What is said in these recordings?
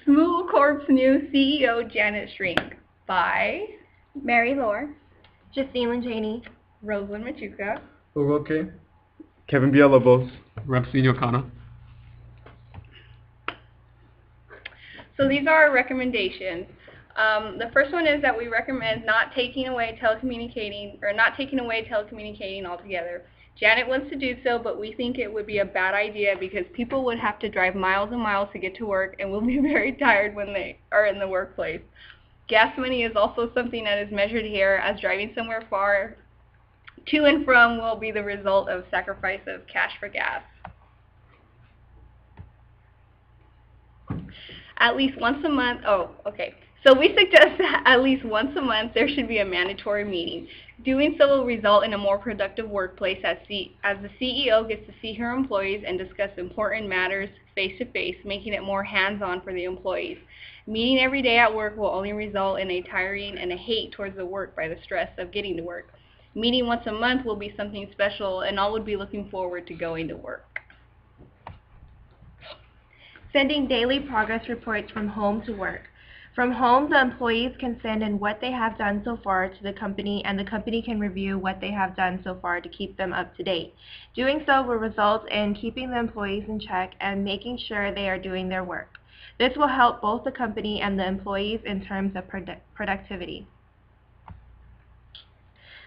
Smoogle Corp's new CEO, Janet Shrink, by Mary Lore, Justine Cheney, Rosalind Machuca, Hugo K. Kevin Villalobos. Rapsino Kana. So these are our recommendations. The first one is that we recommend not taking away telecommunicating altogether. Janet wants to do so, but we think it would be a bad idea because people would have to drive miles and miles to get to work and will be very tired when they are in the workplace. Gas money is also something that is measured here, as driving somewhere far to and from will be the result of sacrifice of cash for gas. At least once a month, So we suggest that at least once a month there should be a mandatory meeting. Doing so will result in a more productive workplace as the CEO gets to see her employees and discuss important matters face-to-face, making it more hands-on for the employees. Meeting every day at work will only result in a tiring and a hate towards the work by the stress of getting to work. Meeting once a month will be something special, and all would be looking forward to going to work. sending daily progress reports from home to work. From home, the employees can send in what they have done so far to the company, and the company can review what they have done so far to keep them up to date. Doing so will result in keeping the employees in check and making sure they are doing their work. This will help both the company and the employees in terms of productivity.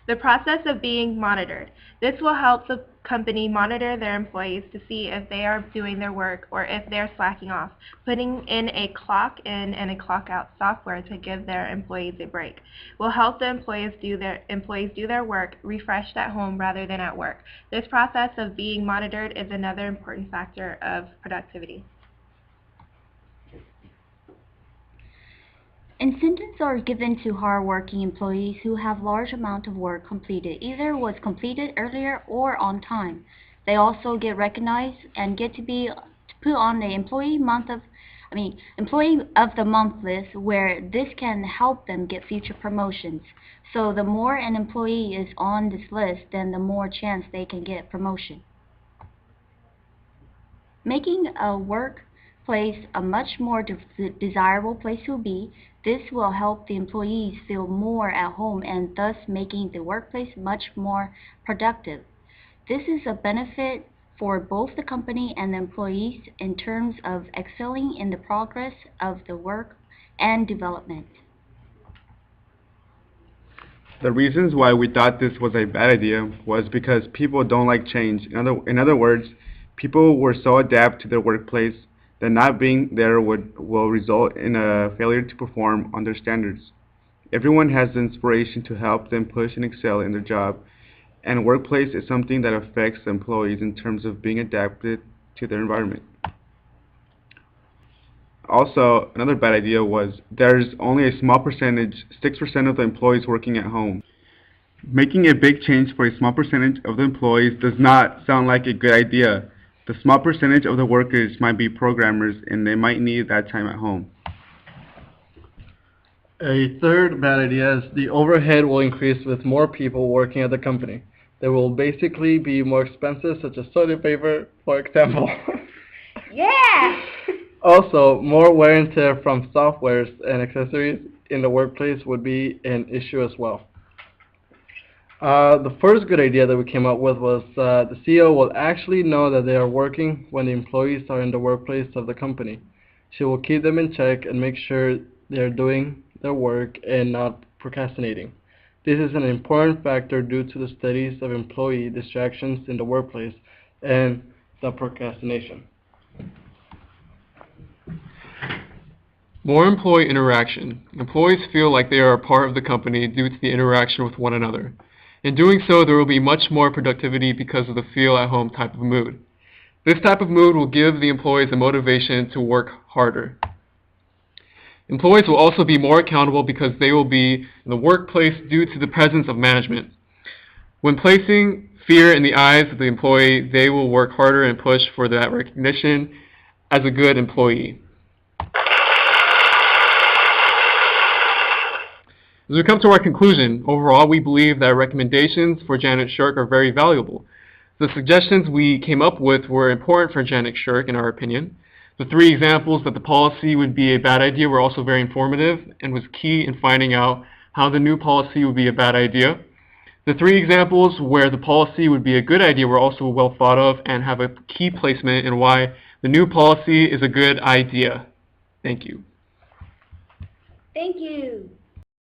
The process of being monitored. This will help the company monitor their employees to see if they are doing their work or if they're slacking off, putting in a clock in and a clock out software to give their employees a break. Will help the employees do their work refreshed at home rather than at work. This process of being monitored is another important factor of productivity. Incentives are given to hard-working employees who have large amount of work completed, either was completed earlier or on time. They also get recognized and get to be put on the employee of the month list, where this can help them get future promotions. So the more an employee is on this list, then the more chance they can get promotion. Making a workplace a much more desirable place to be. This will help the employees feel more at home and thus making the workplace much more productive. This is a benefit for both the company and the employees in terms of excelling in the progress of the work and development. The reasons why we thought this was a bad idea was because people don't like change. In other words, people were so adapted to their workplace that not being there will result in a failure to perform on their standards. Everyone has the inspiration to help them push and excel in their job, and workplace is something that affects the employees in terms of being adapted to their environment. Also, another bad idea was there's only a small percentage, 6% of the employees working at home. Making a big change for a small percentage of the employees does not sound like a good idea. The small percentage of the workers might be programmers and they might need that time at home. A third bad idea is the overhead will increase with more people working at the company. There will basically be more expenses, such as toilet paper, for example. Yeah! Also, more wear and tear from softwares and accessories in the workplace would be an issue as well. The first good idea that we came up with was the CEO will actually know that they are working when the employees are in the workplace of the company. She will keep them in check and make sure they are doing their work and not procrastinating. This is an important factor due to the studies of employee distractions in the workplace and the procrastination. More employee interaction. Employees feel like they are a part of the company due to the interaction with one another. In doing so, there will be much more productivity because of the feel-at-home type of mood. This type of mood will give the employees a motivation to work harder. Employees will also be more accountable because they will be in the workplace due to the presence of management. When placing fear in the eyes of the employee, they will work harder and push for that recognition as a good employee. As we come to our conclusion, overall we believe that recommendations for Janet Shirk are very valuable. The suggestions we came up with were important for Janet Shirk in our opinion. The 3 examples that the policy would be a bad idea were also very informative and was key in finding out how the new policy would be a bad idea. The 3 examples where the policy would be a good idea were also well thought of and have a key placement in why the new policy is a good idea. Thank you. Thank you.